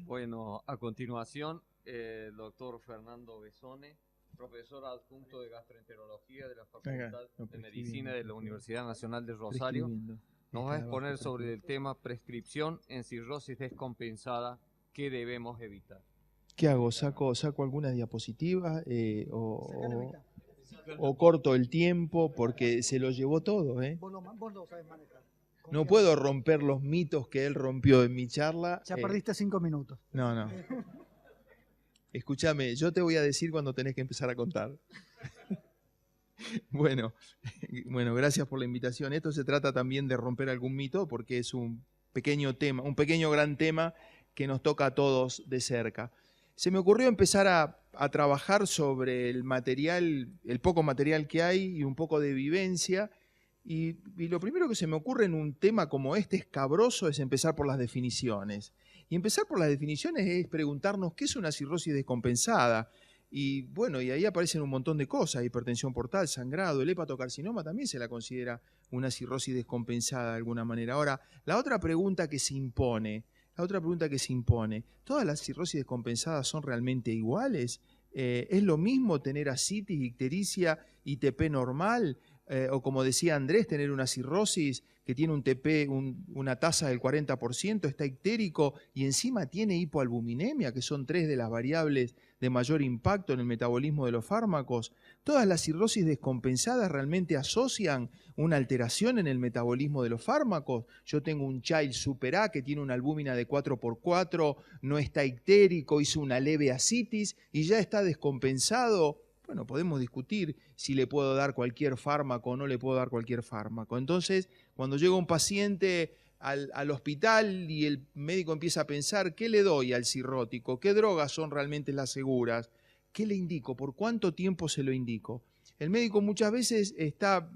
Bueno, a continuación, el doctor Fernando Besone, profesor adjunto de gastroenterología de la Facultad de Medicina de la Universidad Nacional de Rosario, nos va a exponer sobre el tema prescripción en cirrosis descompensada que debemos evitar. ¿Qué hago? ¿Saco alguna diapositiva o corto el tiempo? Porque se lo llevó todo, ¿eh? Vos lo sabés manejar. No puedo romper los mitos que él rompió en mi charla. Ya perdiste 5 minutos. No. Escúchame, yo te voy a decir cuando tenés que empezar a contar. Bueno, gracias por la invitación. Esto se trata también de romper algún mito porque es un pequeño tema, un pequeño gran tema que nos toca a todos de cerca. Se me ocurrió empezar a trabajar sobre el material, el poco material que hay y un poco de vivencia. Y lo primero que se me ocurre en un tema como este escabroso es empezar por las definiciones. Y empezar por las definiciones es preguntarnos qué es una cirrosis descompensada. Y bueno, y ahí aparecen un montón de cosas, hipertensión portal, sangrado, el hepatocarcinoma también se la considera una cirrosis descompensada de alguna manera. Ahora, la otra pregunta que se impone, ¿todas las cirrosis descompensadas son realmente iguales? ¿Es lo mismo tener ascitis, ictericia, ITP normal? O como decía Andrés, tener una cirrosis que tiene un TP, una tasa del 40%, está ictérico y encima tiene hipoalbuminemia, que son 3 de las variables de mayor impacto en el metabolismo de los fármacos. Todas las cirrosis descompensadas realmente asocian una alteración en el metabolismo de los fármacos. Yo tengo un Child Super A que tiene una albúmina de 4x4, no está ictérico, hizo una leve ascitis y ya está descompensado. Bueno, podemos discutir si le puedo dar cualquier fármaco o no le puedo dar cualquier fármaco. Entonces, cuando llega un paciente al hospital y el médico empieza a pensar, ¿qué le doy al cirrótico? ¿Qué drogas son realmente las seguras? ¿Qué le indico? ¿Por cuánto tiempo se lo indico? El médico muchas veces está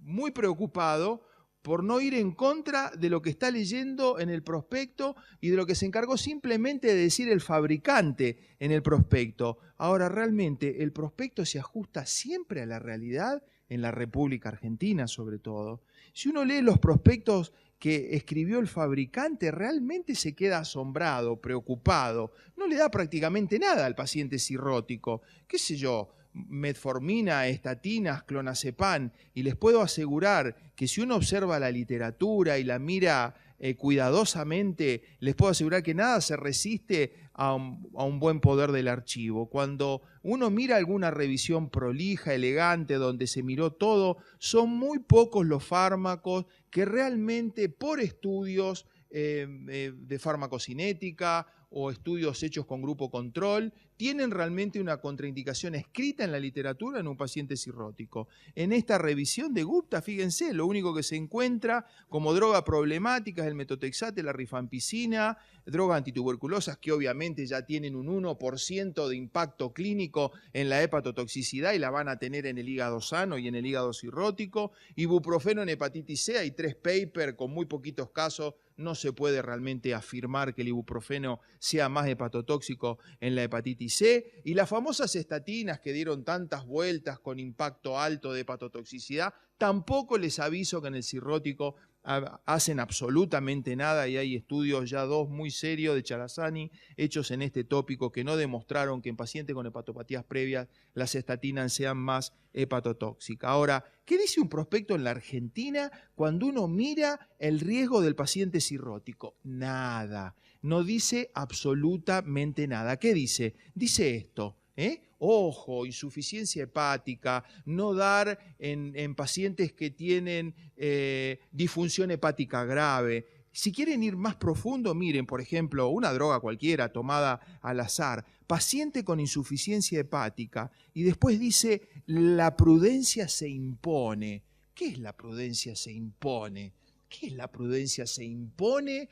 muy preocupado por no ir en contra de lo que está leyendo en el prospecto y de lo que se encargó simplemente de decir el fabricante en el prospecto. Ahora, realmente, ¿el prospecto se ajusta siempre a la realidad? En la República Argentina, sobre todo. Si uno lee los prospectos que escribió el fabricante, realmente se queda asombrado, preocupado. No le da prácticamente nada al paciente cirrótico. ¿Qué sé yo? Metformina, estatinas, clonazepam, y les puedo asegurar que si uno observa la literatura y la mira cuidadosamente, les puedo asegurar que nada se resiste a un buen poder del archivo. Cuando uno mira alguna revisión prolija, elegante, donde se miró todo, son muy pocos los fármacos que realmente por estudios de farmacocinética o estudios hechos con grupo control, tienen realmente una contraindicación escrita en la literatura en un paciente cirrótico. En esta revisión de Gupta, fíjense, lo único que se encuentra como droga problemática es el metotrexate, la rifampicina, drogas antituberculosas que obviamente ya tienen un 1% de impacto clínico en la hepatotoxicidad y la van a tener en el hígado sano y en el hígado cirrótico. Ibuprofeno en hepatitis C, hay 3 papers con muy poquitos casos. No se puede realmente afirmar que el ibuprofeno sea más hepatotóxico en la hepatitis C. Y las famosas estatinas que dieron tantas vueltas con impacto alto de hepatotoxicidad, tampoco les aviso que en el cirrótico hacen absolutamente nada y hay estudios ya 2 muy serios de Charazani hechos en este tópico que no demostraron que en pacientes con hepatopatías previas las estatinas sean más hepatotóxicas. Ahora, ¿qué dice un prospecto en la Argentina cuando uno mira el riesgo del paciente cirrótico? Nada, no dice absolutamente nada. ¿Qué dice? Dice esto, ojo, insuficiencia hepática, no dar en pacientes que tienen disfunción hepática grave. Si quieren ir más profundo, miren, por ejemplo, una droga cualquiera tomada al azar, paciente con insuficiencia hepática, y después dice, la prudencia se impone. ¿Qué es la prudencia se impone? ¿Qué es la prudencia se impone?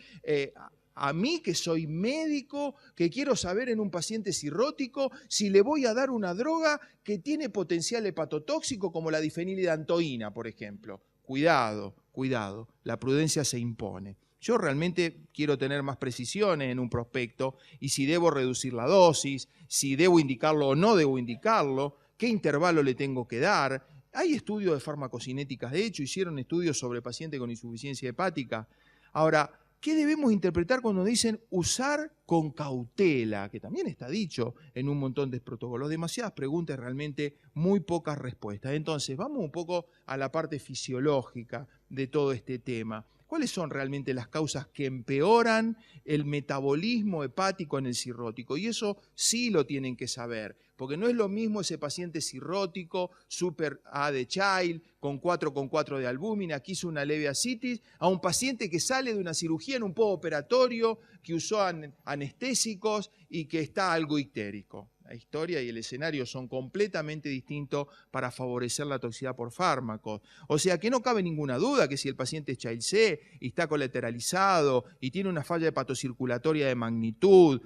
A mí, que soy médico, que quiero saber en un paciente cirrótico si le voy a dar una droga que tiene potencial hepatotóxico como la difenilidantoína, por ejemplo. Cuidado, cuidado, la prudencia se impone. Yo realmente quiero tener más precisiones en un prospecto y si debo reducir la dosis, si debo indicarlo o no debo indicarlo, qué intervalo le tengo que dar. Hay estudios de farmacocinéticas, de hecho, hicieron estudios sobre pacientes con insuficiencia hepática. Ahora, ¿Qué debemos interpretar cuando dicen usar con cautela? Que también está dicho en un montón de protocolos. Demasiadas preguntas, realmente muy pocas respuestas. Entonces, vamos un poco a la parte fisiológica de todo este tema. ¿Cuáles son realmente las causas que empeoran el metabolismo hepático en el cirrótico? Y eso sí lo tienen que saber, porque no es lo mismo ese paciente cirrótico, super A de Child, con 4,4 de albúmina, que hizo una leve ascitis, a un paciente que sale de una cirugía en un postoperatorio, que usó anestésicos y que está algo ictérico. La historia y el escenario son completamente distintos para favorecer la toxicidad por fármacos. O sea que no cabe ninguna duda que si el paciente es Child C y está colateralizado y tiene una falla hepatocirculatoria de magnitud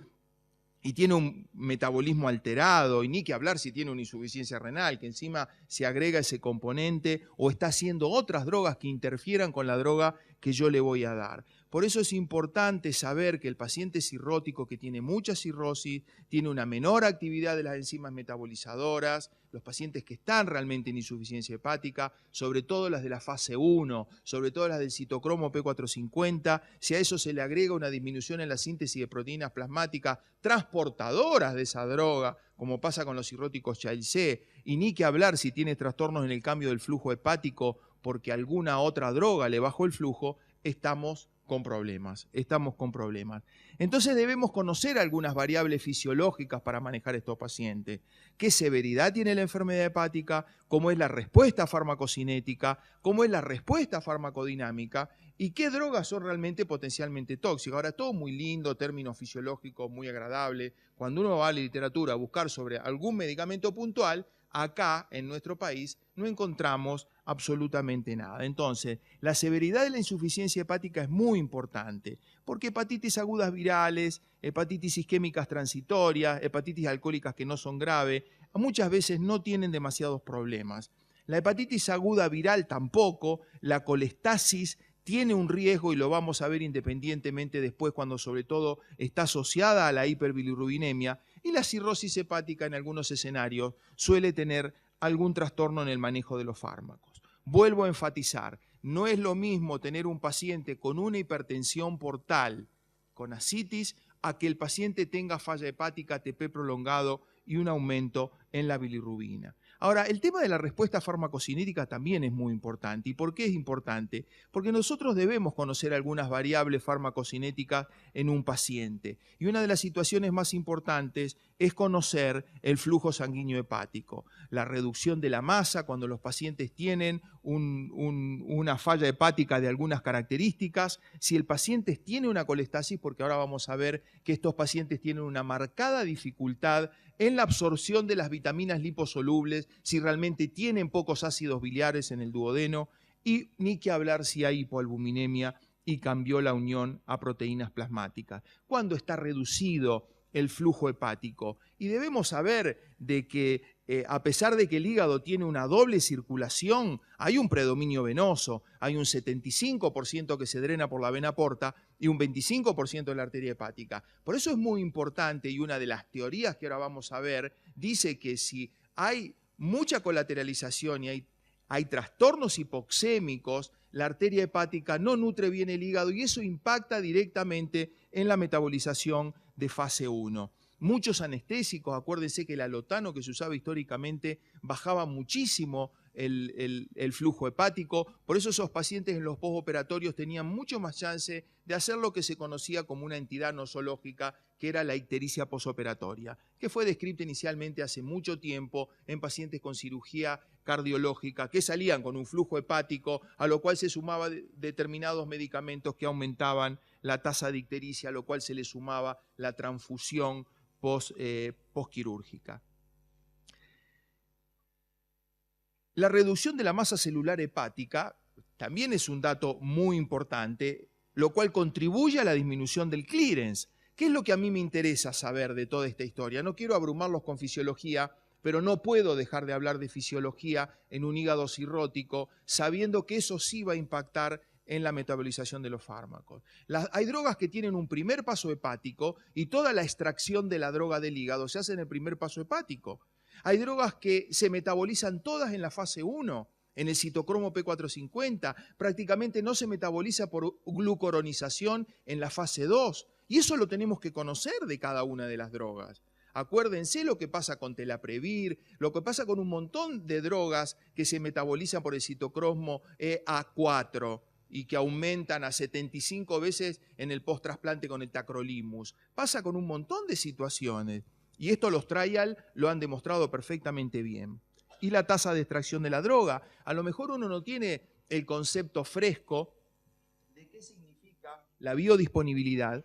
y tiene un metabolismo alterado, y ni que hablar si tiene una insuficiencia renal, que encima se agrega ese componente o está haciendo otras drogas que interfieran con la droga que yo le voy a dar. Por eso es importante saber que el paciente cirrótico que tiene mucha cirrosis, tiene una menor actividad de las enzimas metabolizadoras, los pacientes que están realmente en insuficiencia hepática, sobre todo las de la fase 1, sobre todo las del citocromo P450, si a eso se le agrega una disminución en la síntesis de proteínas plasmáticas transportadoras de esa droga, como pasa con los cirróticos Child C, y ni que hablar si tiene trastornos en el cambio del flujo hepático porque alguna otra droga le bajó el flujo, estamos con problemas. Entonces debemos conocer algunas variables fisiológicas para manejar estos pacientes. ¿Qué severidad tiene la enfermedad hepática? ¿Cómo es la respuesta farmacocinética? ¿Cómo es la respuesta farmacodinámica? ¿Y qué drogas son realmente potencialmente tóxicas? Ahora, todo muy lindo, términos fisiológicos muy agradables. Cuando uno va a la literatura a buscar sobre algún medicamento puntual, acá en nuestro país no encontramos absolutamente nada. Entonces, la severidad de la insuficiencia hepática es muy importante, porque hepatitis agudas virales, hepatitis isquémicas transitorias, hepatitis alcohólicas que no son graves, muchas veces no tienen demasiados problemas. La hepatitis aguda viral tampoco, la colestasis tiene un riesgo y lo vamos a ver independientemente después cuando sobre todo está asociada a la hiperbilirrubinemia, y la cirrosis hepática en algunos escenarios suele tener algún trastorno en el manejo de los fármacos. Vuelvo a enfatizar, no es lo mismo tener un paciente con una hipertensión portal, con ascitis, a que el paciente tenga falla hepática, ATP prolongado y un aumento en la bilirrubina. Ahora, el tema de la respuesta farmacocinética también es muy importante. ¿Y por qué es importante? Porque nosotros debemos conocer algunas variables farmacocinéticas en un paciente. Y una de las situaciones más importantes es conocer el flujo sanguíneo hepático. La reducción de la masa cuando los pacientes tienen una falla hepática de algunas características. Si el paciente tiene una colestasis, porque ahora vamos a ver que estos pacientes tienen una marcada dificultad en la absorción de las vitaminas liposolubles, si realmente tienen pocos ácidos biliares en el duodeno, y ni que hablar si hay hipoalbuminemia y cambió la unión a proteínas plasmáticas. Cuando está reducido el flujo hepático. Y debemos saber de que a pesar de que el hígado tiene una doble circulación, hay un predominio venoso, hay un 75% que se drena por la vena porta y un 25% de la arteria hepática. Por eso es muy importante, y una de las teorías que ahora vamos a ver, dice que si hay mucha colateralización y hay trastornos hipoxémicos, la arteria hepática no nutre bien el hígado y eso impacta directamente en la metabolización de fase 1. Muchos anestésicos, acuérdense que el alotano que se usaba históricamente bajaba muchísimo el flujo hepático, por eso esos pacientes en los postoperatorios tenían mucho más chance de hacer lo que se conocía como una entidad nosológica, que era la ictericia posoperatoria, que fue descrita inicialmente hace mucho tiempo en pacientes con cirugía cardiológica que salían con un flujo hepático, a lo cual se sumaban determinados medicamentos que aumentaban la tasa de ictericia, a lo cual se le sumaba la transfusión postquirúrgica. La reducción de la masa celular hepática también es un dato muy importante, lo cual contribuye a la disminución del clearance. ¿Qué es lo que a mí me interesa saber de toda esta historia? No quiero abrumarlos con fisiología, pero no puedo dejar de hablar de fisiología en un hígado cirrótico, sabiendo que eso sí va a impactar en la metabolización de los fármacos. Hay drogas que tienen un primer paso hepático y toda la extracción de la droga del hígado se hace en el primer paso hepático. Hay drogas que se metabolizan todas en la fase 1. en el citocromo P450, prácticamente no se metaboliza por glucoronización en la fase 2. Y eso lo tenemos que conocer de cada una de las drogas. Acuérdense lo que pasa con Telaprevir, lo que pasa con un montón de drogas que se metabolizan por el citocromo A4 y que aumentan a 75 veces en el post-trasplante con el tacrolimus. Pasa con un montón de situaciones. Y esto los trial lo han demostrado perfectamente bien. Y la tasa de extracción de la droga. A lo mejor uno no tiene el concepto fresco de qué significa la biodisponibilidad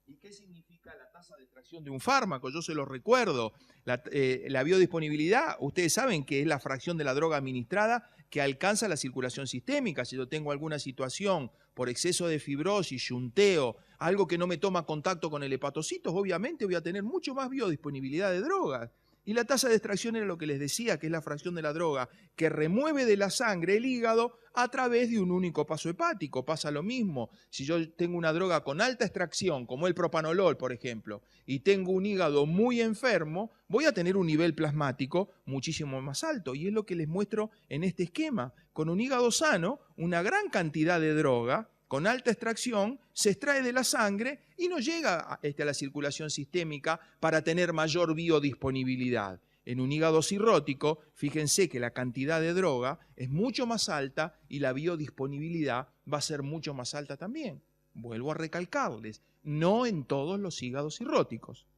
y qué significa la tasa de extracción de un fármaco. Yo se lo recuerdo. La biodisponibilidad, ustedes saben que es la fracción de la droga administrada que alcanza la circulación sistémica. Si yo tengo alguna situación por exceso de fibrosis, yunteo, algo que no me toma contacto con el hepatocitos, obviamente voy a tener mucho más biodisponibilidad de drogas. Y la tasa de extracción era lo que les decía, que es la fracción de la droga que remueve de la sangre el hígado a través de un único paso hepático. Pasa lo mismo. Si yo tengo una droga con alta extracción, como el propanolol, por ejemplo, y tengo un hígado muy enfermo, voy a tener un nivel plasmático muchísimo más alto. Y es lo que les muestro en este esquema. Con un hígado sano, una gran cantidad de droga con alta extracción se extrae de la sangre y no llega a la circulación sistémica para tener mayor biodisponibilidad. En un hígado cirrótico, fíjense que la cantidad de droga es mucho más alta y la biodisponibilidad va a ser mucho más alta también. Vuelvo a recalcarles, no en todos los hígados cirróticos.